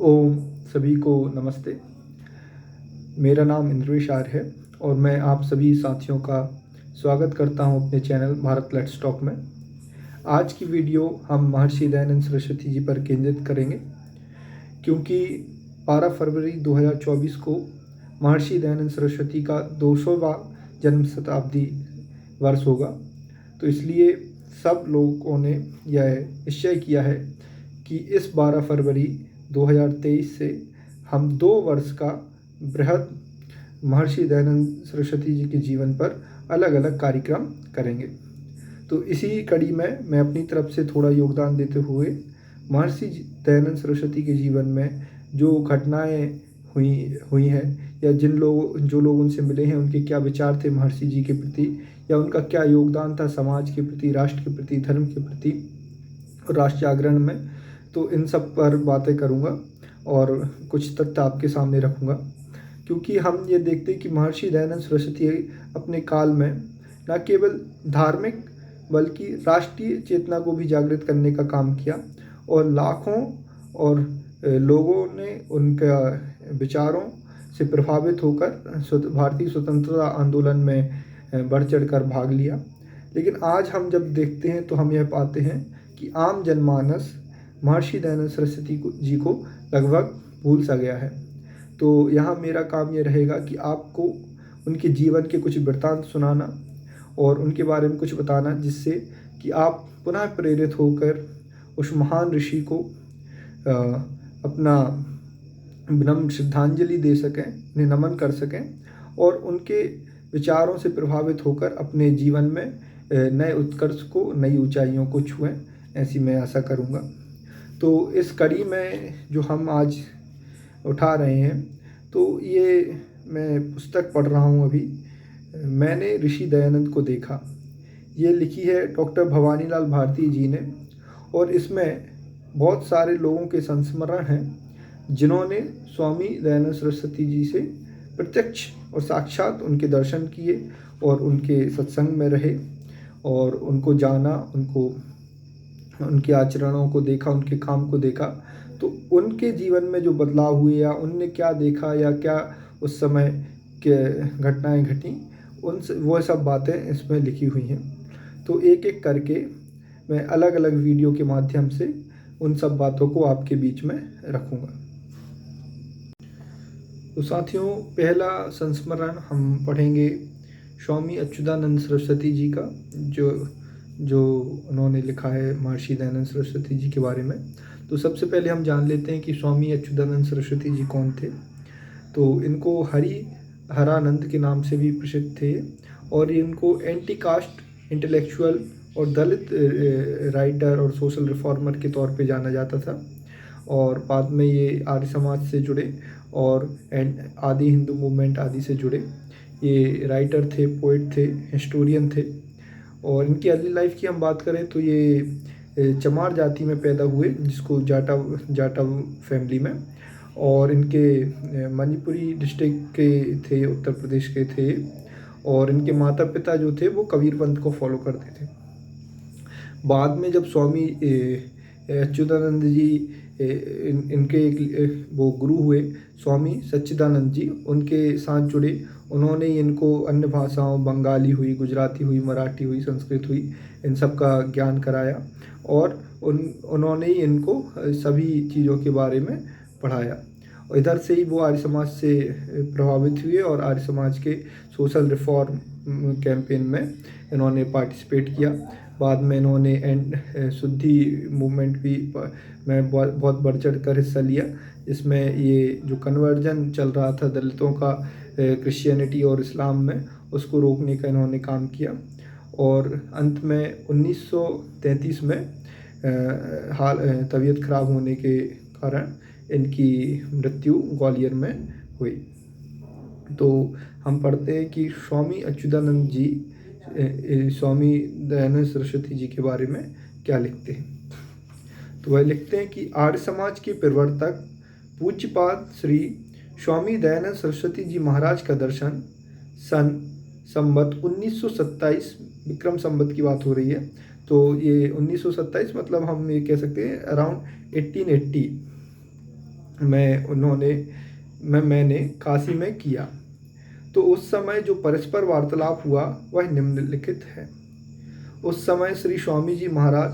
ओम सभी को नमस्ते। मेरा नाम इंद्रवेश आर्य है और मैं आप सभी साथियों का स्वागत करता हूं अपने चैनल भारत लेट्स टॉक में। आज की वीडियो हम महर्षि दयानंद सरस्वती जी पर केंद्रित करेंगे, क्योंकि 12 फरवरी 2024 को महर्षि दयानंद सरस्वती का 200वां जन्म शताब्दी वर्ष होगा। तो इसलिए सब लोगों ने यह निश्चय किया है कि इस 12 फरवरी 2023 से हम 2 वर्ष का बृहद महर्षि दयानंद सरस्वती जी के जीवन पर अलग अलग कार्यक्रम करेंगे। तो इसी कड़ी में मैं अपनी तरफ से थोड़ा योगदान देते हुए महर्षि दयानंद सरस्वती के जीवन में जो घटनाएं हुई हैं, या जो लोग उनसे मिले हैं उनके क्या विचार थे महर्षि जी के प्रति, या उनका क्या योगदान था समाज के प्रति, राष्ट्र के प्रति, धर्म के प्रति और राष्ट्र जागरण में, तो इन सब पर बातें करूँगा और कुछ तथ्य आपके सामने रखूँगा। क्योंकि हम ये देखते हैं कि महर्षि दयानंद सरस्वती अपने काल में न केवल धार्मिक बल्कि राष्ट्रीय चेतना को भी जागृत करने का काम किया, और लाखों और लोगों ने उनका विचारों से प्रभावित होकर भारतीय स्वतंत्रता आंदोलन में बढ़ चढ़कर भाग लिया। लेकिन आज हम जब देखते हैं तो हम यह पाते हैं कि आम जनमानस महर्षि दयानंद सरस्वती जी को लगभग भूल सा गया है। तो यहाँ मेरा काम ये रहेगा कि आपको उनके जीवन के कुछ वृत्तांत सुनाना और उनके बारे में कुछ बताना, जिससे कि आप पुनः प्रेरित होकर उस महान ऋषि को अपना विनम्र श्रद्धांजलि दे सकें, उन्हें नमन कर सकें और उनके विचारों से प्रभावित होकर अपने जीवन में नए उत्कर्ष को, नई ऊंचाइयों को छुएं, ऐसी मैं आशा करूँगा। तो इस कड़ी में जो हम आज उठा रहे हैं, तो ये मैं पुस्तक पढ़ रहा हूँ अभी, मैंने ऋषि दयानंद को देखा। ये लिखी है डॉक्टर भवानीलाल भारती जी ने, और इसमें बहुत सारे लोगों के संस्मरण हैं जिन्होंने स्वामी दयानंद सरस्वती जी से प्रत्यक्ष और साक्षात उनके दर्शन किए और उनके सत्संग में रहे और उनको जाना, उनके आचरणों को देखा, उनके काम को देखा। तो उनके जीवन में जो बदलाव हुए या उनने क्या देखा या क्या उस समय के घटनाएं घटी, वो सब बातें इसमें लिखी हुई हैं। तो एक एक करके मैं अलग अलग वीडियो के माध्यम से उन सब बातों को आपके बीच में रखूँगा। तो साथियों, पहला संस्मरण हम पढ़ेंगे स्वामी अच्युतानंद सरस्वती जी का, जो उन्होंने लिखा है महर्षि दयानंद सरस्वती जी के बारे में। तो सबसे पहले हम जान लेते हैं कि स्वामी अच्युतानंद सरस्वती जी कौन थे। तो इनको हरानंद के नाम से भी प्रसिद्ध थे, और इनको एंटी कास्ट इंटेलेक्चुअल और दलित राइटर और सोशल रिफॉर्मर के तौर पे जाना जाता था। और बाद में ये आर्य समाज से जुड़े और आदि हिंदू मूवमेंट आदि से जुड़े। ये राइटर थे, पोइट थे, हिस्टोरियन थे। और इनकी अर्ली लाइफ की हम बात करें तो ये चमार जाति में पैदा हुए, जिसको जाटा फैमिली में, और इनके मणिपुरी डिस्ट्रिक्ट के थे, उत्तर प्रदेश के थे। और इनके माता पिता जो थे वो कबीरपंथ को फॉलो करते थे। बाद में जब स्वामी अच्युतानंद जी इनके वो गुरु हुए, स्वामी सच्चिदानंद जी, उनके साथ जुड़े। उन्होंने इनको अन्य भाषाओं, बंगाली हुई, गुजराती हुई, मराठी हुई, संस्कृत हुई, इन सब का ज्ञान कराया, और उन्होंने ही इनको सभी चीज़ों के बारे में पढ़ाया। और इधर से ही वो आर्य समाज से प्रभावित हुए और आर्य समाज के सोशल रिफॉर्म कैंपेन में इन्होंने पार्टिसिपेट किया। बाद में इन्होंने शुद्धि मूवमेंट भी में बहुत बढ़ चढ़ कर हिस्सा लिया, जिसमें ये जो कन्वर्जन चल रहा था दलितों का क्रिश्चियनिटी और इस्लाम में, उसको रोकने का इन्होंने काम किया। और अंत में 1933 में तबीयत खराब होने के कारण इनकी मृत्यु ग्वालियर में हुई। तो हम पढ़ते हैं कि स्वामी अच्युतानंद जी स्वामी दयानंद सरस्वती जी के बारे में क्या लिखते हैं। तो वह लिखते हैं कि आर्य समाज के प्रवर्तक पूज्यपाद श्री स्वामी दयानंद सरस्वती जी महाराज का दर्शन संवत 1927 विक्रम संवत की बात हो रही है। तो ये 1927 मतलब हम ये कह सकते हैं अराउंड 1880 मैंने काशी में किया। तो उस समय जो परस्पर वार्तालाप हुआ वह निम्नलिखित है। उस समय श्री स्वामी जी महाराज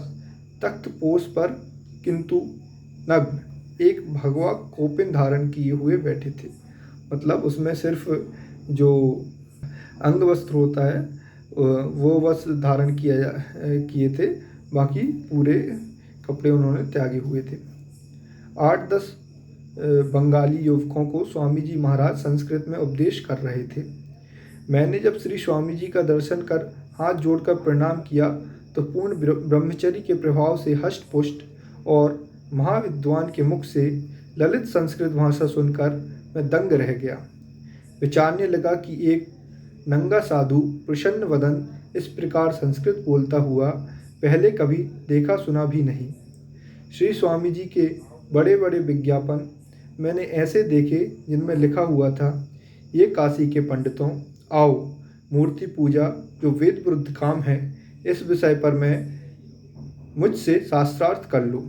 तख्तपोश पर किंतु नग्न एक भगवा कोपिन धारण किए हुए बैठे थे। मतलब उसमें सिर्फ जो अंग वस्त्र होता है वो वस्त्र धारण किए थे, बाकी पूरे कपड़े उन्होंने त्यागे हुए थे। 8-10 बंगाली युवकों को स्वामी जी महाराज संस्कृत में उपदेश कर रहे थे। मैंने जब श्री स्वामी जी का दर्शन कर हाथ जोड़कर प्रणाम किया तो पूर्ण ब्रह्मचर्य के प्रभाव से हष्ट पुष्ट और महाविद्वान के मुख से ललित संस्कृत भाषा सुनकर मैं दंग रह गया। विचारने लगा कि एक नंगा साधु प्रसन्न वदन इस प्रकार संस्कृत बोलता हुआ पहले कभी देखा सुना भी नहीं। श्री स्वामी जी के बड़े बड़े विज्ञापन मैंने ऐसे देखे जिनमें लिखा हुआ था, ये काशी के पंडितों, आओ मूर्ति पूजा जो वेद विरुद्ध काम है इस विषय पर मुझसे शास्त्रार्थ कर लो,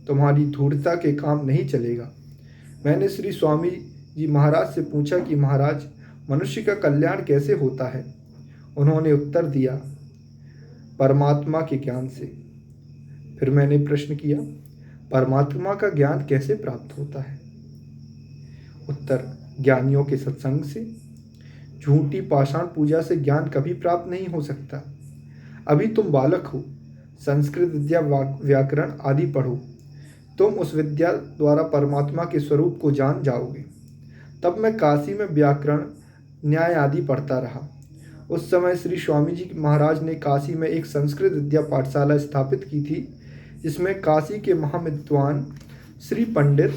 तुम्हारी धूर्तता के काम नहीं चलेगा। मैंने श्री स्वामी जी महाराज से पूछा कि महाराज, मनुष्य का कल्याण कैसे होता है? उन्होंने उत्तर दिया, परमात्मा के ज्ञान से। फिर मैंने प्रश्न किया, परमात्मा का ज्ञान कैसे प्राप्त होता है? उत्तर, ज्ञानियों के सत्संग से। झूठी पाषाण पूजा से ज्ञान कभी प्राप्त नहीं हो सकता। अभी तुम बालक हो, संस्कृत विद्या व्याकरण आदि पढ़ो, तुम उस विद्या द्वारा परमात्मा के स्वरूप को जान जाओगे। तब मैं काशी में व्याकरण न्याय आदि पढ़ता रहा। उस समय श्री स्वामी जी महाराज ने काशी में एक संस्कृत विद्या पाठशाला स्थापित की थी, जिसमें काशी के महाविद्वान श्री पंडित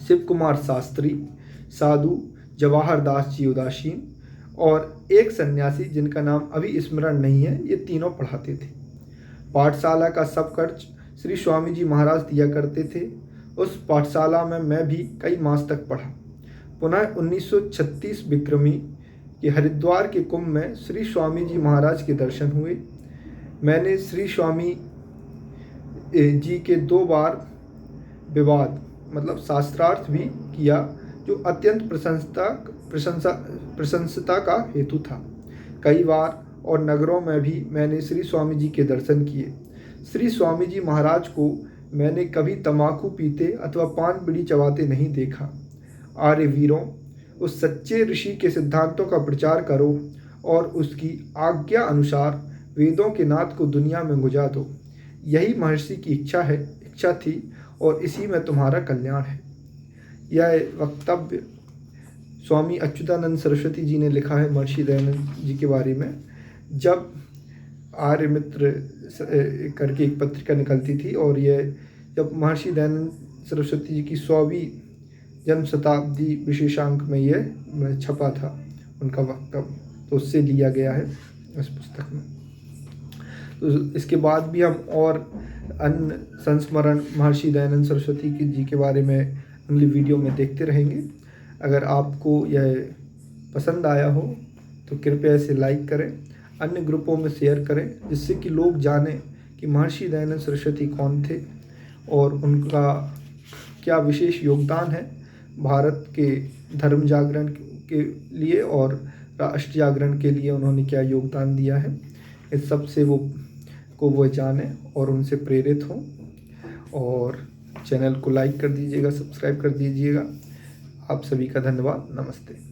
शिव कुमार शास्त्री, साधु जवाहर दास जी उदासीन और एक सन्यासी जिनका नाम अभी स्मरण नहीं है, ये तीनों पढ़ाते थे। पाठशाला का सब खर्च श्री स्वामी जी महाराज दिया करते थे। उस पाठशाला में मैं भी कई मास तक पढ़ा। पुनः 1936 विक्रमी के हरिद्वार के कुंभ में श्री स्वामी जी महाराज के दर्शन हुए। मैंने श्री स्वामी जी के 2 बार विवाद मतलब शास्त्रार्थ भी किया, जो अत्यंत प्रशंसता का हेतु था। कई बार और नगरों में भी मैंने श्री स्वामी जी के दर्शन किए। श्री स्वामी जी महाराज को मैंने कभी तम्बाकू पीते अथवा पान बीड़ी चबाते नहीं देखा। आर्य वीरों, उस सच्चे ऋषि के सिद्धांतों का प्रचार करो और उसकी आज्ञा अनुसार वेदों के नाद को दुनिया में गुजा दो। यही महर्षि की इच्छा थी और इसी में तुम्हारा कल्याण है। यह वक्तव्य स्वामी अच्युतानंद सरस्वती जी ने लिखा है महर्षि दयानंद जी के बारे में। जब आर्य मित्र करके एक पत्रिका निकलती थी और यह जब महर्षि दयानंद सरस्वती जी की 100वीं जन्म शताब्दी विशेषांक में यह छपा था उनका वक्तव्य, तो उससे लिया गया है इस पुस्तक में। तो इसके बाद भी हम और अन्य संस्मरण महर्षि दयानंद सरस्वती जी के बारे में अगली वीडियो में देखते रहेंगे। अगर आपको यह पसंद आया हो तो कृपया इसे लाइक करें, अन्य ग्रुपों में शेयर करें, जिससे कि लोग जानें कि महर्षि दयानंद सरस्वती कौन थे और उनका क्या विशेष योगदान है भारत के धर्म जागरण के लिए और राष्ट्र जागरण के लिए उन्होंने क्या योगदान दिया है। इस सब से वो जानें और उनसे प्रेरित हों। और चैनल को लाइक कर दीजिएगा, सब्सक्राइब कर दीजिएगा। आप सभी का धन्यवाद। नमस्ते।